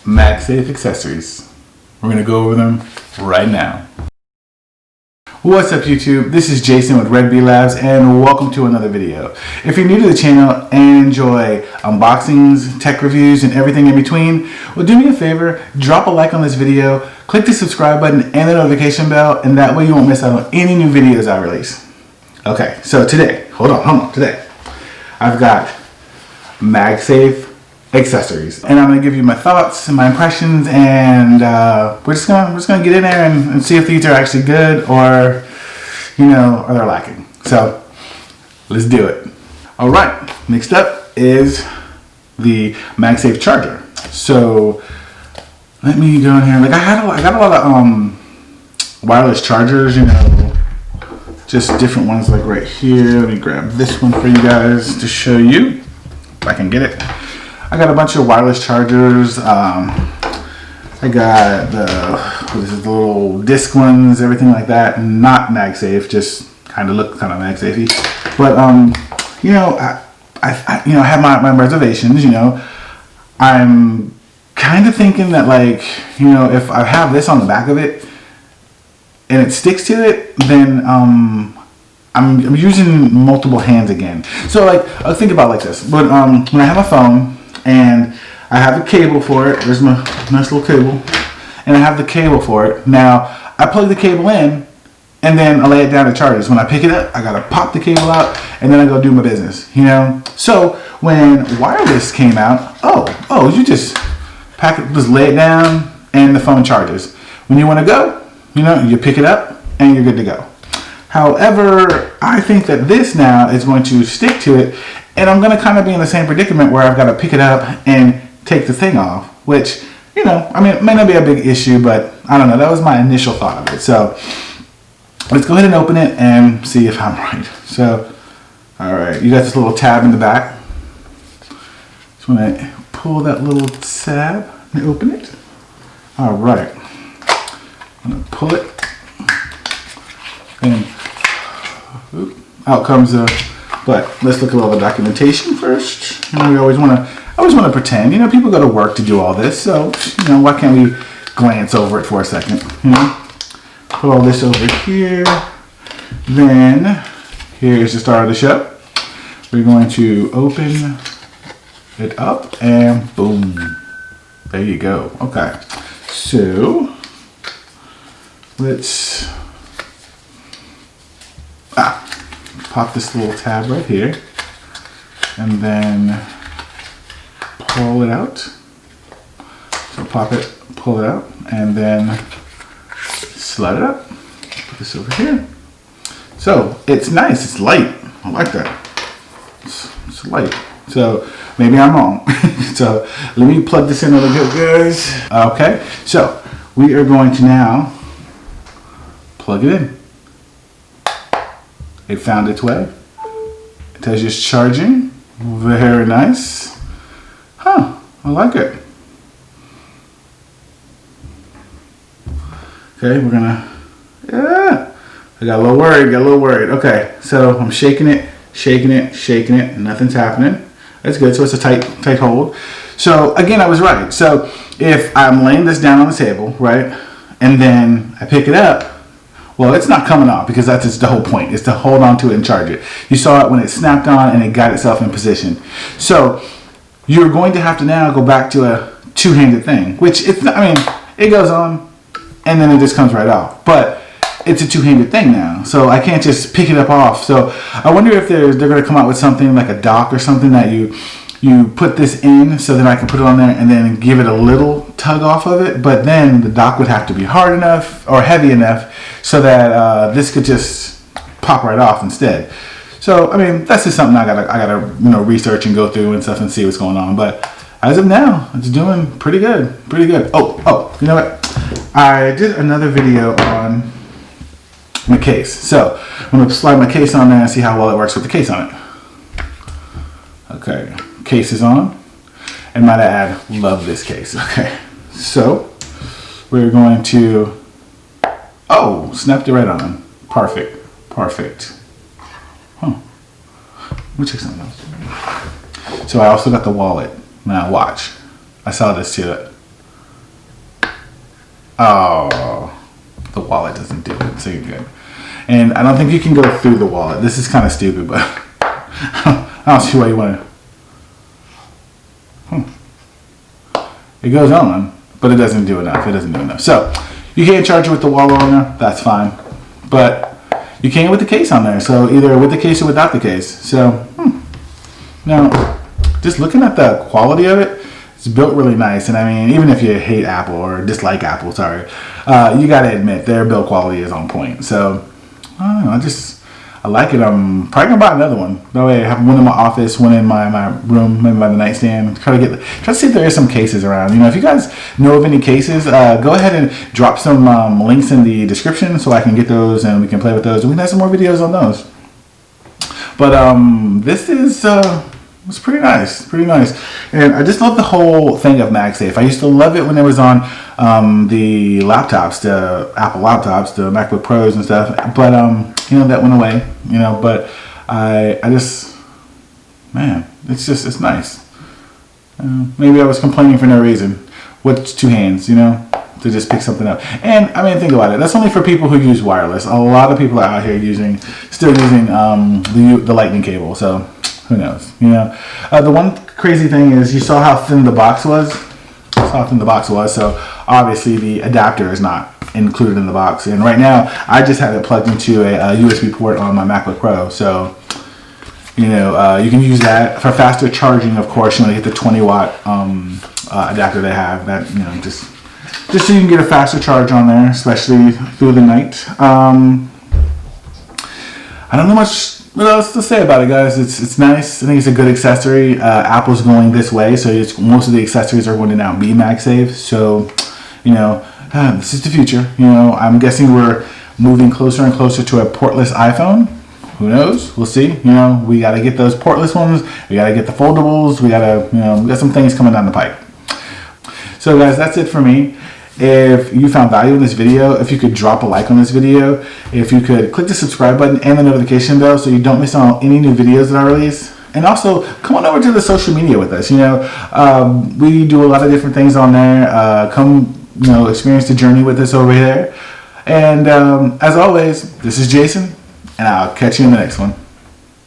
MagSafe accessories. We're gonna go over them right now. What's up YouTube? This is Jason with RedBeeLabs and welcome to another video. If you're new to the channel and enjoy unboxings, tech reviews, and everything in between, well, do me a favor, drop a like on this video, click the subscribe button and the notification bell, and that way you won't miss out on any new videos I release. Okay, so today, hold on, today, I've got MagSafe accessories, and I'm gonna give you my thoughts and my impressions, and we're just gonna get in there and see if these are actually good or, you know, or they're lacking. So let's do it. All right, next up is the MagSafe Charger. So let me go in here. Like I got a lot of wireless chargers, you know, just different ones like right here. Let me grab this one for you guys to show you if I can get it. I got a bunch of wireless chargers. I got the little disc ones, everything like that. Not MagSafe, just kind of look kind of MagSafey. But you know, I have my reservations. You know, I'm kind of thinking that, like, you know, if I have this on the back of it and it sticks to it, then I'm using multiple hands again. So like, I'll think about it like this. But when I have a phone and I have the cable for it, there's my nice little cable, and I have the cable for it. Now I plug the cable in and then I lay it down to charge. When I pick it up, I gotta pop the cable out and then I go do my business, you know? So when wireless came out, you just pack it, just lay it down and the phone charges. When you wanna go, you know, you pick it up and you're good to go. However, I think that this now is going to stick to it, and I'm gonna kind of be in the same predicament where I've got to pick it up and take the thing off, which, you know, I mean, it may not be a big issue, but I don't know, that was my initial thought of it. So let's go ahead and open it and see if I'm right. So, all right, you got this little tab in the back. Just wanna pull that little tab and open it. All right, I'm gonna pull it, and out comes the, but let's look at all the documentation first. You know, we always want to pretend, you know, people go to work to do all this, so, you know, why can't we glance over it for a second, you know? Put all this over here. Then, here's the start of the show. We're going to open it up, and boom. There you go. Okay. So, let's pop this little tab right here, and then pull it out. So pop it, pull it out, and then slide it up. Put this over here. So it's nice, it's light. I like that. It's light. So maybe I'm wrong. So let me plug this in really good, guys. Okay, so we are going to now plug it in. It found its way. It tells you it's charging. Very nice. Huh, I like it. Okay, we're gonna, I got a little worried, Okay, so I'm shaking it, nothing's happening. That's good, so it's a tight hold. So again, I was right. So if I'm laying this down on the table, right, and then I pick it up, well, it's not coming off, because that's just the whole point, is to hold on to it and charge it. You saw it when it snapped on and it got itself in position. So you're going to have to now go back to a two-handed thing, which it's not, I mean, it goes on and then it just comes right off. But it's a two-handed thing now, so I can't just pick it up off. So I wonder if they're going to come out with something like a dock or something that you put this in, so then I can put it on there and then give it a little tug off of it, but then the dock would have to be hard enough or heavy enough so that this could just pop right off instead. So I mean, that's just something I gotta you know, research and go through and stuff and see what's going on. But as of now, it's doing pretty good. Oh, you know what? I did another video on my case, so I'm gonna slide my case on there and see how well it works with the case on it. Okay. Case is on, and might I add, love this case. Okay, so we're going to, snapped it right on. Perfect. Huh. Let me check something else. So I also got the wallet. Now watch. I saw this too. Oh, the wallet doesn't do it, so you're good. And I don't think you can go through the wallet. This is kind of stupid, but I don't see why you want to. It goes on, but it doesn't do enough. It doesn't do enough. So you can't charge it with the wallet on there. That's fine, but you can with the case on there. So either with the case or without the case. So now, just looking at the quality of it, it's built really nice. And I mean, even if you hate Apple or dislike Apple, sorry, you got to admit their build quality is on point. So I don't know. I like it. I'm probably gonna buy another one. That way I have one in my office, one in my room, maybe by the nightstand. Try to see if there is some cases around. You know, if you guys know of any cases, go ahead and drop some links in the description so I can get those and we can play with those. And we can have some more videos on those. But this is it's pretty nice, and I just love the whole thing of MagSafe. I used to love it when it was on the laptops, the Apple laptops, the MacBook Pros and stuff. But you know, that went away. You know, but I just, man, it's nice. Maybe I was complaining for no reason. What's two hands, you know, to just pick something up? And I mean, think about it. That's only for people who use wireless. A lot of people are out here still using the lightning cable. So who knows? You know, the one crazy thing is you saw how thin the box was. So obviously the adapter is not included in the box. And right now, I just have it plugged into a USB port on my MacBook Pro. So, you know, you can use that for faster charging. Of course, you know, you get the 20-watt adapter they have. That, you know, just so you can get a faster charge on there, especially through the night. I don't know much what else to say about it, guys. It's nice. I think it's a good accessory. Apple's going this way, so most of the accessories are going to now be MagSafe. So, you know, this is the future. You know, I'm guessing we're moving closer and closer to a portless iPhone. Who knows? We'll see. You know, we got to get those portless ones. We got to get the foldables. We got some things coming down the pipe. So, guys, that's it for me. If you found value in this video, if you could drop a like on this video, if you could click the subscribe button and the notification bell so you don't miss out on any new videos that I release. And also, come on over to the social media with us. You know, we do a lot of different things on there. Come, you know, experience the journey with us over there. And as always, this is Jason, and I'll catch you in the next one.